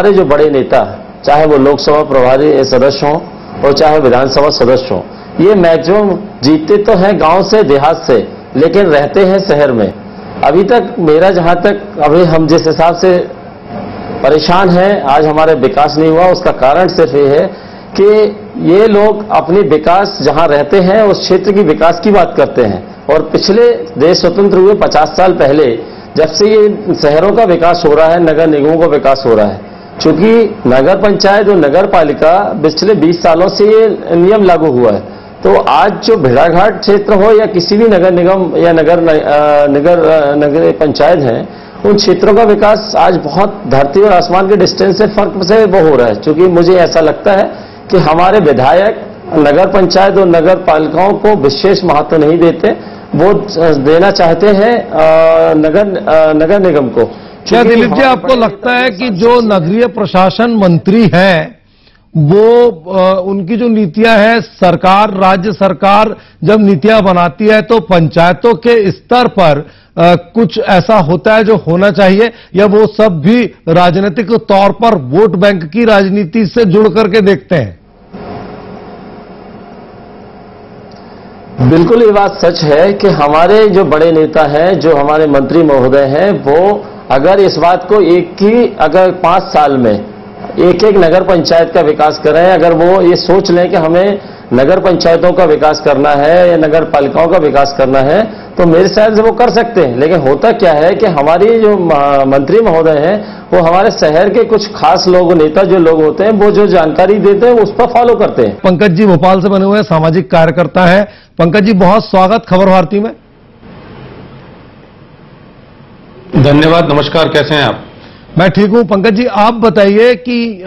हमारे जो बड़े नेता, चाहे वो लोकसभा प्रभारी सदस्य हों और चाहे विधानसभा सदस्य हों, ये मैक्सिमम जीतते तो हैं गांव से, देहात से, लेकिन रहते हैं शहर में। अभी तक मेरा जहां तक, अभी हम जिस हिसाब से परेशान हैं, आज हमारे विकास नहीं हुआ, उसका कारण सिर्फ ये है कि ये लोग अपनी विकास जहां रहते हैं उस क्षेत्र की विकास की बात करते हैं। और पिछले देश स्वतंत्र हुए 50 साल पहले जब से ये शहरों का विकास हो रहा है, नगर निगमों का विकास हो रहा है, चूंकि नगर पंचायत और नगर पालिका पिछले 20 सालों से ये नियम लागू हुआ है, तो आज जो भेड़ाघाट क्षेत्र हो या किसी भी नगर निगम या नगर पंचायत है, उन क्षेत्रों का विकास आज बहुत धरती और आसमान के डिस्टेंस से फर्क से वो हो रहा है। क्योंकि मुझे ऐसा लगता है कि हमारे विधायक नगर पंचायत और नगर पालिकाओं को विशेष महत्व नहीं देते, वो देना चाहते हैं नगर निगम को। क्या दिलीप जी, आपको लगता है कि जो नगरीय प्रशासन मंत्री हैं वो उनकी जो नीतियां हैं, सरकार, राज्य सरकार जब नीतियां बनाती है तो पंचायतों के स्तर पर कुछ ऐसा होता है जो होना चाहिए, या वो सब भी राजनीतिक तौर पर वोट बैंक की राजनीति से जुड़ करके देखते हैं? बिल्कुल ये बात सच है कि हमारे जो बड़े नेता हैं, जो हमारे मंत्री महोदय हैं, वो अगर इस बात को अगर 5 साल में एक नगर पंचायत का विकास करें, अगर वो ये सोच लें कि हमें नगर पंचायतों का विकास करना है या नगर पालिकाओं का विकास करना है, तो मेरे ख्याल से वो कर सकते हैं। लेकिन होता क्या है कि हमारी जो मंत्री महोदय हैं, वो हमारे शहर के कुछ खास लोग, नेता जो लोग होते हैं, वो जो जानकारी देते हैं उस पर फॉलो करते हैं। पंकज जी भोपाल से बने हुए सामाजिक कार्यकर्ता हैं। पंकज जी, बहुत स्वागत खबर भारती में। धन्यवाद, नमस्कार, कैसे हैं आप? मैं ठीक हूं। पंकज जी, आप बताइए कि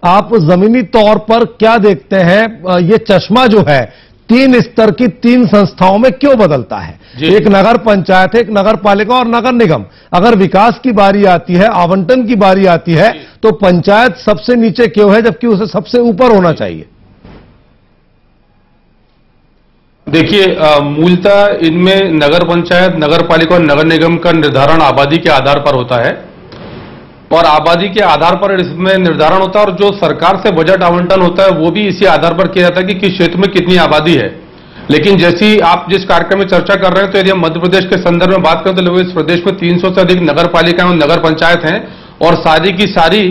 आप जमीनी तौर पर क्या देखते हैं, ये चश्मा जो है 3 स्तर की 3 संस्थाओं में क्यों बदलता है? एक नगर पंचायत है, एक नगर पालिका और नगर निगम। अगर विकास की बारी आती है, आवंटन की बारी आती है, तो पंचायत सबसे नीचे क्यों है, जबकि उसे सबसे ऊपर होना चाहिए? देखिए, मूलतः इनमें नगर पंचायत, नगर पालिका और नगर निगम का निर्धारण आबादी के आधार पर होता है, और आबादी के आधार पर इसमें निर्धारण होता है, और जो सरकार से बजट आवंटन होता है वो भी इसी आधार पर किया जाता है कि किस क्षेत्र में कितनी आबादी है। लेकिन जैसी आप जिस कार्यक्रम में चर्चा कर रहे हैं, तो यदि हम मध्य प्रदेश के संदर्भ में बात करें तो लगभग इस प्रदेश में 300 से अधिक नगर पालिकाएं और नगर पंचायत हैं, और सारी की सारी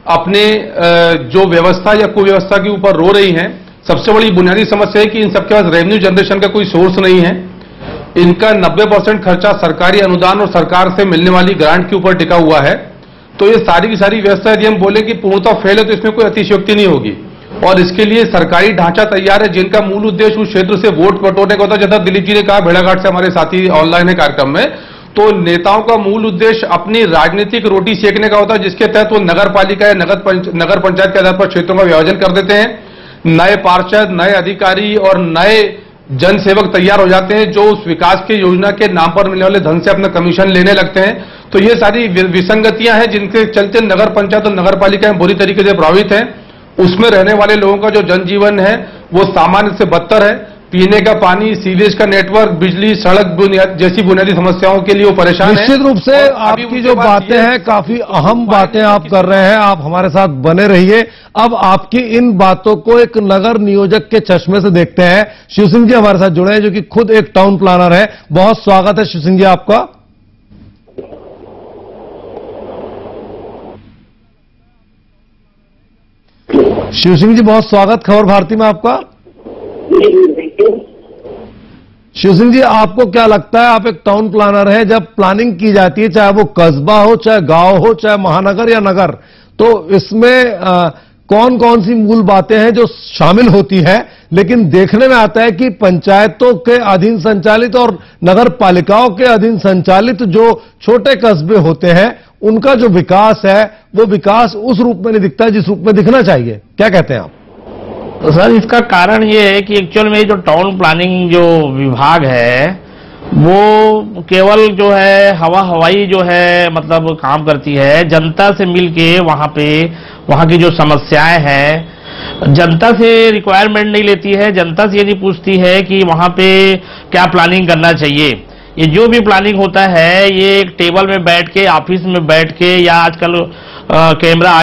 अपने जो व्यवस्था या कुव्यवस्था के ऊपर रो रही हैं। सबसे बड़ी बुनियादी समस्या है कि इन सबके पास रेवेन्यू जनरेशन का कोई सोर्स नहीं है। इनका 90% खर्चा सरकारी अनुदान और सरकार से मिलने वाली ग्रांट के ऊपर टिका हुआ है। तो ये सारी की सारी व्यवस्था यदि हम बोले कि पूर्णतः फेल है, तो इसमें कोई अतिशयोक्ति नहीं होगी। और इसके लिए सरकारी ढांचा तैयार है, जिनका मूल उद्देश्य उस क्षेत्र से वोट बटोरने का होता है। जैसा दिलीप जी ने कहा, भेड़ाघाट से हमारे साथी ऑनलाइन है कार्यक्रम में, तो नेताओं का मूल उद्देश्य अपनी राजनीतिक रोटी सेकने का होता है, जिसके तहत वो नगर पालिका या नगर पंचायत के आधार पर क्षेत्रों का विभाजन कर देते हैं। नए पार्षद, नए अधिकारी और नए जनसेवक तैयार हो जाते हैं, जो उस विकास की योजना के नाम पर मिलने वाले धन से अपना कमीशन लेने लगते हैं। तो ये सारी विसंगतियां हैं, जिनके चलते नगर पंचायत और नगर पालिकाएं बुरी तरीके से प्रभावित हैं। उसमें रहने वाले लोगों का जो जनजीवन है वो सामान्य से बदतर है। पीने का पानी, सीवेज का नेटवर्क, बिजली, सड़क जैसी बुनियादी समस्याओं के लिए वो परेशान है। निश्चित रूप से आपकी जो बातें हैं, काफी अहम बातें आप कर रहे हैं। आप हमारे साथ बने रहिए। अब आपकी इन बातों को एक नगर नियोजक के चश्मे से देखते हैं। शिव सिंह जी हमारे साथ जुड़े हैं, जो कि खुद एक टाउन प्लानर है। बहुत स्वागत है शिव सिंह जी आपका। शिव सिंह जी, बहुत स्वागत खबर भारती में आपका। शिव सिंह जी, आपको क्या लगता है, आप एक टाउन प्लानर हैं, जब प्लानिंग की जाती है, चाहे वो कस्बा हो, चाहे गांव हो, चाहे महानगर या नगर, तो इसमें कौन कौन सी मूल बातें हैं जो शामिल होती हैं? लेकिन देखने में आता है कि पंचायतों के अधीन संचालित और नगर पालिकाओं के अधीन संचालित जो छोटे कस्बे होते हैं, उनका जो विकास है वो विकास उस रूप में नहीं दिखता है जिस रूप में दिखना चाहिए। क्या कहते हैं आप? तो सर, इसका कारण ये है कि एक्चुअल में जो टाउन प्लानिंग जो विभाग है वो केवल जो है हवाई जो है मतलब काम करती है। जनता से मिलके वहां की जो समस्याएं हैं, जनता से रिक्वायरमेंट नहीं लेती है। जनता से यदि पूछती है कि वहां पे क्या प्लानिंग करना चाहिए, ये जो भी प्लानिंग होता है ये एक टेबल में बैठ के, ऑफिस में बैठ के, या आजकल कैमरा